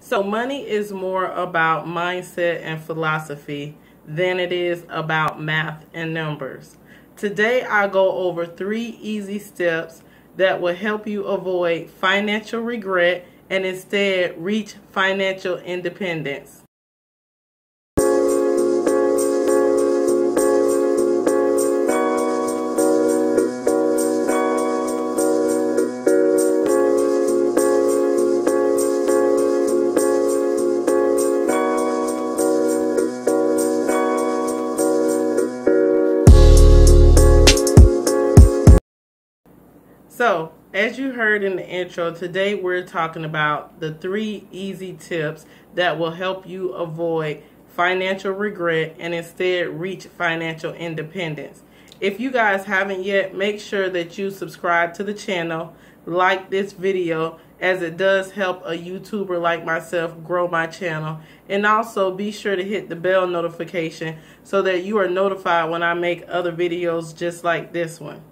So money is more about mindset and philosophy than it is about math and numbers. Today I go over 3 easy steps that will help you avoid financial regret and instead reach financial independence. So, as you heard in the intro, today we're talking about the 3 easy tips that will help you avoid financial regret and instead reach financial independence. If you guys haven't yet, make sure that you subscribe to the channel, like this video, as it does help a YouTuber like myself grow my channel, and also be sure to hit the bell notification so that you are notified when I make other videos just like this one.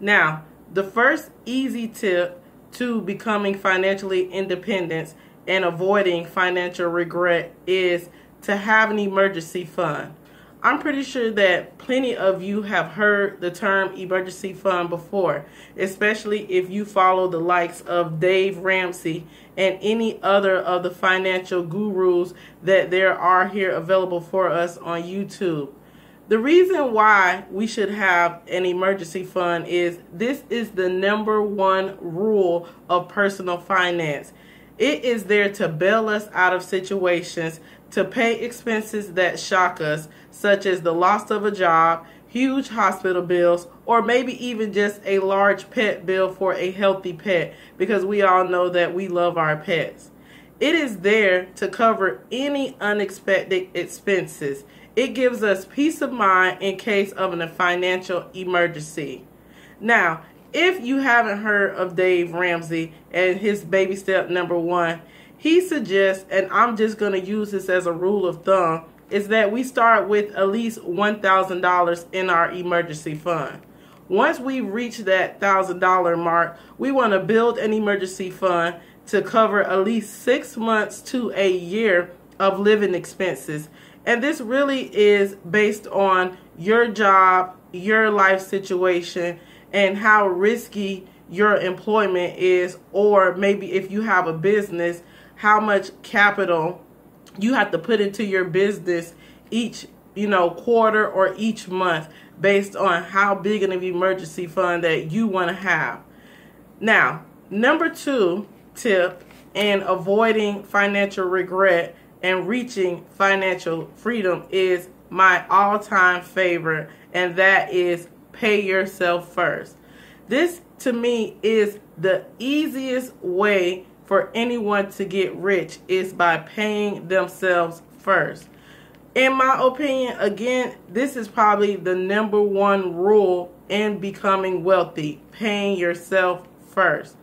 Now, the first easy tip to becoming financially independent and avoiding financial regret is to have an emergency fund. I'm pretty sure that plenty of you have heard the term emergency fund before, especially if you follow the likes of Dave Ramsey and any other of the financial gurus that there are here available for us on YouTube. The reason why we should have an emergency fund is this is the #1 rule of personal finance. It is there to bail us out of situations, to pay expenses that shock us, such as the loss of a job, huge hospital bills, or maybe even just a large pet bill for a healthy pet, because we all know that we love our pets. It is there to cover any unexpected expenses. It gives us peace of mind in case of a financial emergency. Now, if you haven't heard of Dave Ramsey and his baby step #1, he suggests, and I'm just going to use this as a rule of thumb, is that we start with at least $1,000 in our emergency fund. Once we reach that $1,000 mark, we want to build an emergency fund to cover at least 6 months to a year of living expenses. And this really is based on your job, your life situation, and how risky your employment is, or maybe if you have a business, how much capital you have to put into your business each quarter or each month, based on how big of an emergency fund that you want to have. Now, #2 tip in avoiding financial regret and reaching financial freedom is my all-time favorite, and that is pay yourself first. This, to me, is the easiest way for anyone to get rich, is by paying themselves first. In my opinion, again, this is probably the #1 rule in becoming wealthy: paying yourself first.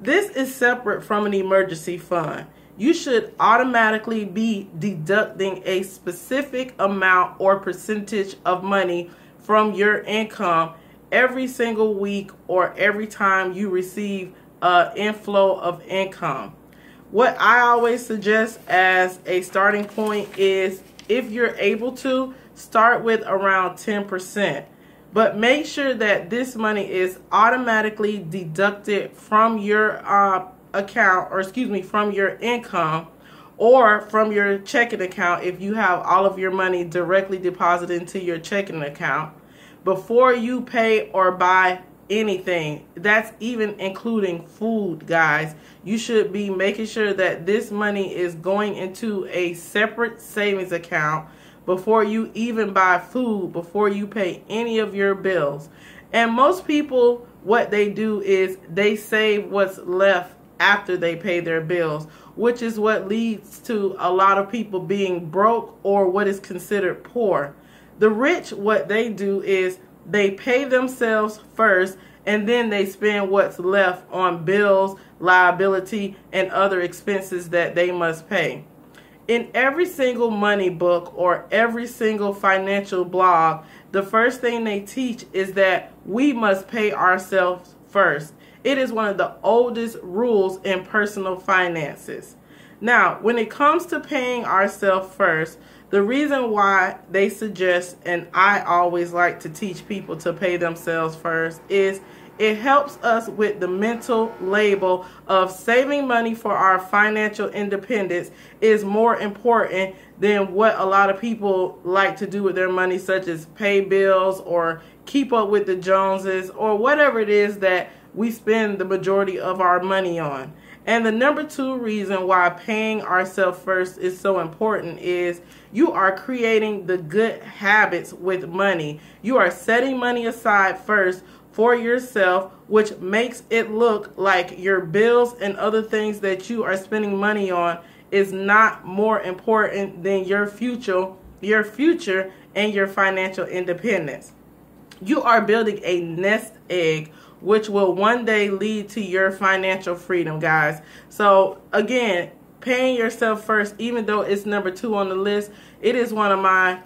This is separate from an emergency fund. You should automatically be deducting a specific amount or percentage of money from your income every single week or every time you receive an inflow of income. What I always suggest as a starting point is, if you're able to, start with around 10%. But make sure that this money is automatically deducted from your account, or from your income, or from your checking account if you have all of your money directly deposited into your checking account, before you pay or buy anything. That's even including food, guys. You should be making sure that this money is going into a separate savings account before you even buy food, before you pay any of your bills. And most people, what they do is they save what's left after they pay their bills, which is what leads to a lot of people being broke, or what is considered poor. The rich, what they do is they pay themselves first, and then they spend what's left on bills, liability, and other expenses that they must pay. In every single money book or every single financial blog, the first thing they teach is that we must pay ourselves first. It is one of the oldest rules in personal finances. Now, when it comes to paying ourselves first, the reason why they suggest, and I always like to teach people to pay themselves first, is it helps us with the mental label of saving money for our financial independence is more important than what a lot of people like to do with their money, such as pay bills or keep up with the Joneses or whatever it is that we spend the majority of our money on. And the number 2 reason why paying ourselves first is so important is you are creating the good habits with money. You are setting money aside first for yourself, which makes it look like your bills and other things that you are spending money on is not more important than your future and your financial independence. You are building a nest egg which will one day lead to your financial freedom, guys. So again, paying yourself first, even though it's number 2 on the list, it is one of my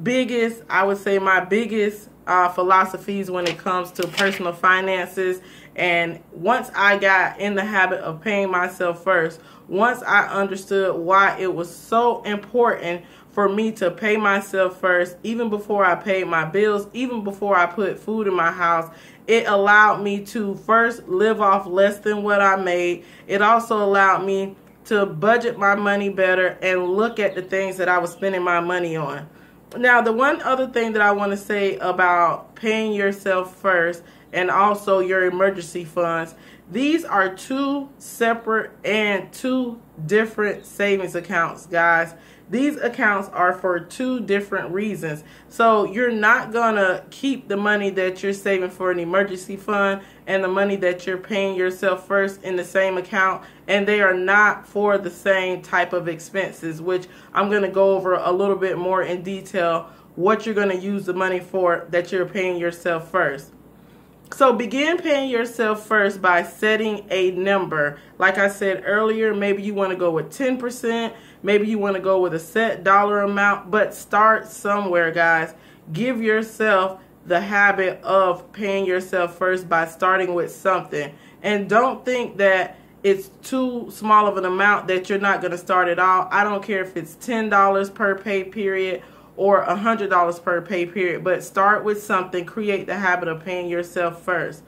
biggest, I would say my biggest philosophies when it comes to personal finances. And once I got in the habit of paying myself first, once I understood why it was so important for me to pay myself first, even before I paid my bills, even before I put food in my house, it allowed me to first live off less than what I made. It also allowed me to budget my money better and look at the things that I was spending my money on. Now, the one other thing that I want to say about paying yourself first and also your emergency funds, these are 2 separate and 2 different savings accounts, guys. These accounts are for 2 different reasons. So you're not going to keep the money that you're saving for an emergency fund and the money that you're paying yourself first in the same account, and they are not for the same type of expenses, which I'm going to go over a little bit more in detail what you're going to use the money for that you're paying yourself first. So begin paying yourself first by setting a number. Like I said earlier, maybe you want to go with 10%, maybe you want to go with a set dollar amount, but start somewhere, guys. Give yourself the habit of paying yourself first by starting with something. And don't think that it's too small of an amount that you're not going to start at all. I don't care if it's $10 per pay period or $100 per pay period, but start with something. Create the habit of paying yourself first.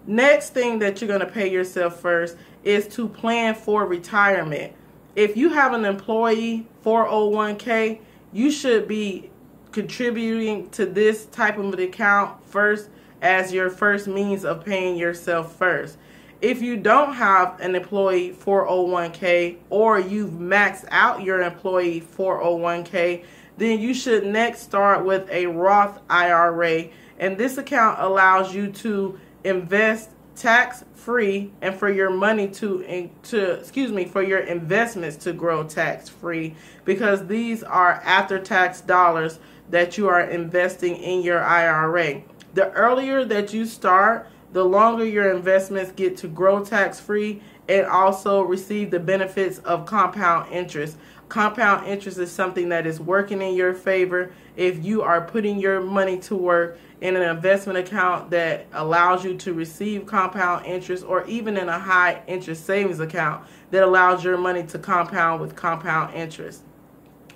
Next thing that you're going to pay yourself first is to plan for retirement. If you have an employee 401k, you should be contributing to this type of an account first as your first means of paying yourself first. If you don't have an employee 401k or you've maxed out your employee 401k, then you should next start with a Roth IRA. And this account allows you to invest tax-free and for your money for your investments to grow tax-free, because these are after-tax dollars that you are investing in your IRA. The earlier that you start, the longer your investments get to grow tax-free and also receive the benefits of compound interest. Compound interest is something that is working in your favor if you are putting your money to work in an investment account that allows you to receive compound interest, or even in a high interest savings account that allows your money to compound with compound interest.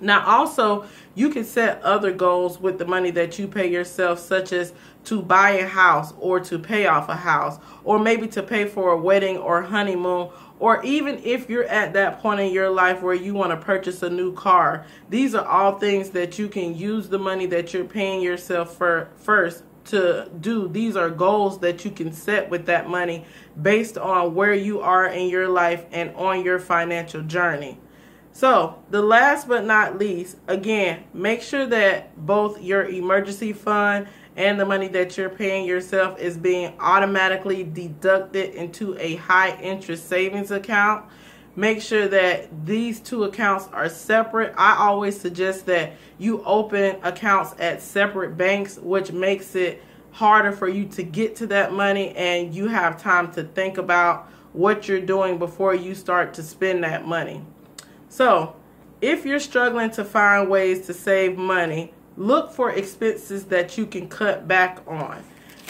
Now also, you can set other goals with the money that you pay yourself, such as to buy a house or to pay off a house, or maybe to pay for a wedding or honeymoon, or even if you're at that point in your life where you want to purchase a new car. These are all things that you can use the money that you're paying yourself for first to do. These are goals that you can set with that money based on where you are in your life and on your financial journey. So, the last but not least, again, make sure that both your emergency fund and the money that you're paying yourself is being automatically deducted into a high interest savings account. Make sure that these 2 accounts are separate. I always suggest that you open accounts at separate banks, which makes it harder for you to get to that money, and you have time to think about what you're doing before you start to spend that money. So, if you're struggling to find ways to save money, look for expenses that you can cut back on.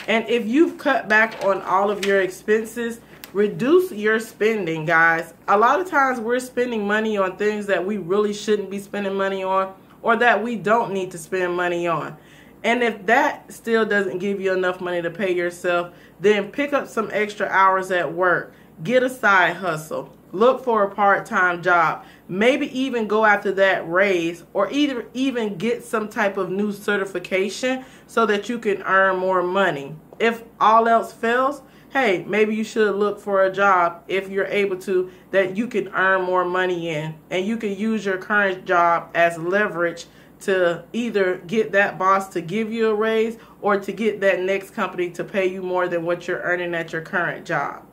And if you've cut back on all of your expenses, Reduce your spending, guys. A lot of times we're spending money on things that we really shouldn't be spending money on, or that we don't need to spend money on. And if that still doesn't give you enough money to pay yourself, then pick up some extra hours at work. Get a side hustle. Look for a part-time job. Maybe even go after that raise, or either even get some type of new certification so that you can earn more money. If all else fails, hey, maybe you should look for a job, if you're able to, that you can earn more money in. And you can use your current job as leverage to either get that boss to give you a raise, or to get that next company to pay you more than what you're earning at your current job.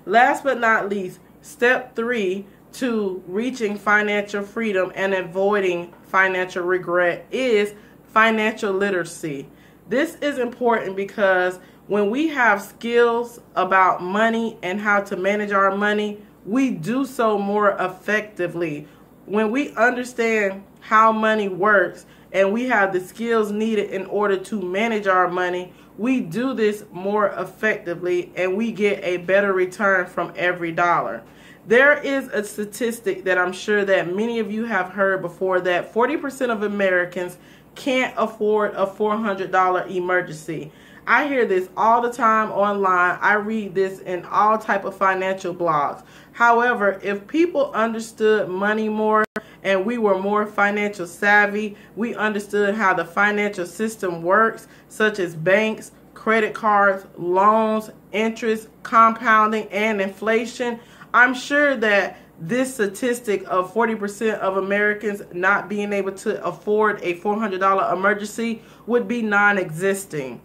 Last but not least, step 3 to reaching financial freedom and avoiding financial regret is financial literacy. This is important because when we have skills about money and how to manage our money, we do so more effectively. When we understand how money works and we have the skills needed in order to manage our money, we do this more effectively and we get a better return from every dollar. There is a statistic that I'm sure that many of you have heard before, that 40% of Americans can't afford a $400 emergency. I hear this all the time online. I read this in all type of financial blogs. However, if people understood money more and we were more financial savvy, we understood how the financial system works, such as banks, credit cards, loans, interest, compounding, and inflation, I'm sure that this statistic of 40% of Americans not being able to afford a $400 emergency would be non-existing.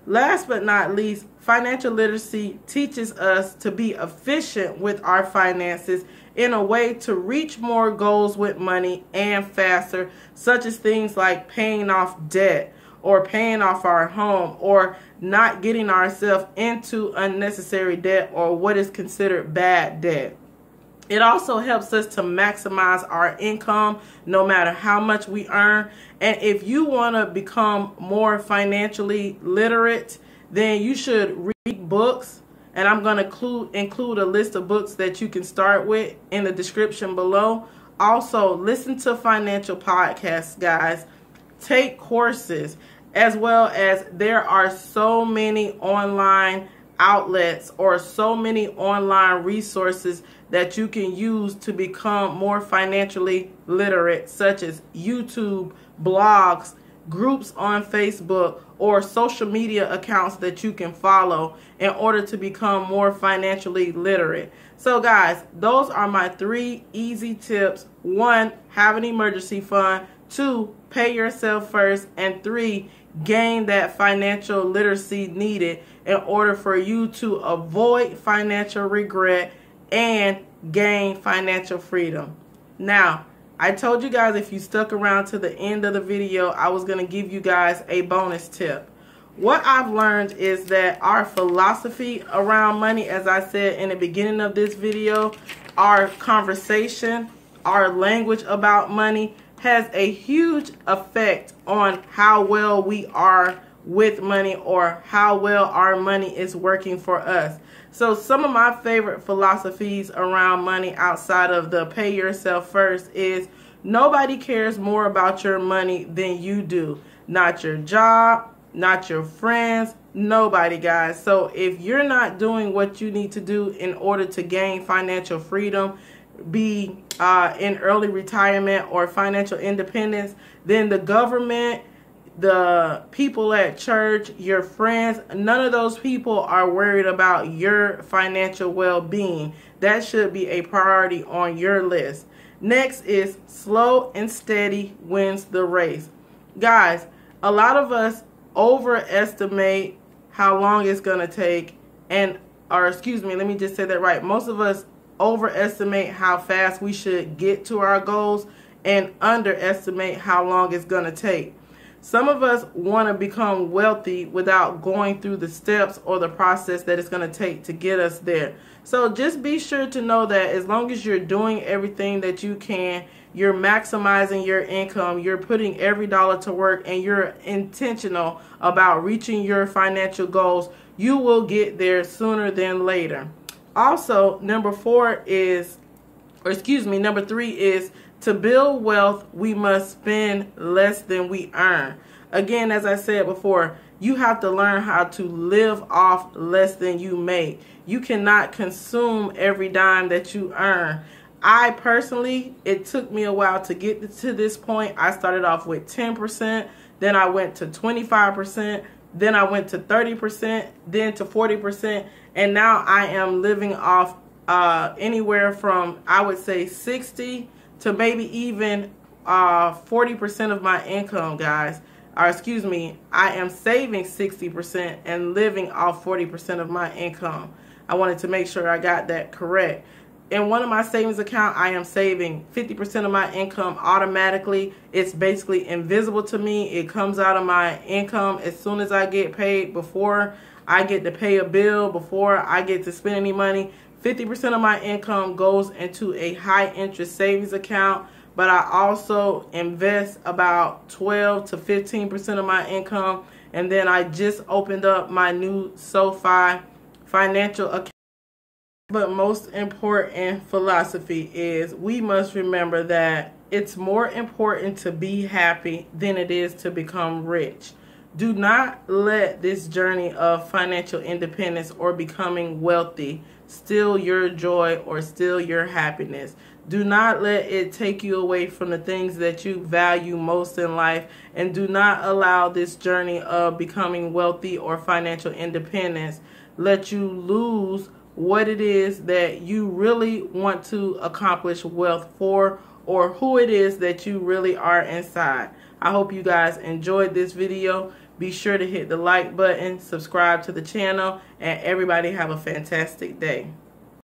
Last but not least, financial literacy teaches us to be efficient with our finances in a way to reach more goals with money and faster, such as things like paying off debt, or paying off our home, or not getting ourselves into unnecessary debt or what is considered bad debt. It also helps us to maximize our income no matter how much we earn. And if you want to become more financially literate, then you should read books. And I'm going to include a list of books that you can start with in the description below. Also, listen to financial podcasts, guys. Take courses, as well as there are so many online outlets or so many online resources that you can use to become more financially literate, such as YouTube, blogs, groups on Facebook, or social media accounts that you can follow in order to become more financially literate. So guys, those are my 3 easy tips. 1, have an emergency fund. 2, pay yourself first. And 3, gain that financial literacy needed in order for you to avoid financial regret and gain financial freedom. Now, I told you guys if you stuck around to the end of the video, I was going to give you guys a bonus tip. What I've learned is that our philosophy around money, as I said in the beginning of this video, our conversation, our language about money has a huge effect on how well we are with money, or how well our money is working for us. So some of my favorite philosophies around money outside of the pay yourself first is nobody cares more about your money than you do. Not your job, not your friends, nobody, guys. So if you're not doing what you need to do in order to gain financial freedom, be in early retirement or financial independence, then the government, the people at church, your friends, none of those people are worried about your financial well-being. That should be a priority on your list. Next is slow and steady wins the race. Guys, a lot of us overestimate how long it's going to take, let me just say that right. Most of us overestimate how fast we should get to our goals and underestimate how long it's going to take. Some of us want to become wealthy without going through the steps or the process that it's going to take to get us there. So just be sure to know that as long as you're doing everything that you can, you're maximizing your income, you're putting every dollar to work, and you're intentional about reaching your financial goals, you will get there sooner than later. Also, number three is to build wealth, we must spend less than we earn. Again, as I said before, you have to learn how to live off less than you make. You cannot consume every dime that you earn. I personally, it took me a while to get to this point. I started off with 10%, then I went to 25%, then I went to 30%, then to 40%, and now I am living off anywhere from, I would say, 60 to maybe even 40% of my income, guys. Or excuse me, I am saving 60% and living off 40% of my income. I wanted to make sure I got that correct. In one of my savings accounts, I am saving 50% of my income automatically. It's basically invisible to me. It comes out of my income as soon as I get paid, before I get to pay a bill, before I get to spend any money. 50% of my income goes into a high interest savings account, but I also invest about 12 to 15% of my income. And then I just opened up my new SoFi financial account. But most important philosophy is we must remember that it's more important to be happy than it is to become rich. Do not let this journey of financial independence or becoming wealthy steal your joy or steal your happiness. Do not let it take you away from the things that you value most in life, and do not allow this journey of becoming wealthy or financial independence let you lose what it is that you really want to accomplish wealth for, or who it is that you really are inside. I hope you guys enjoyed this video. Be sure to hit the like button, subscribe to the channel, and everybody have a fantastic day.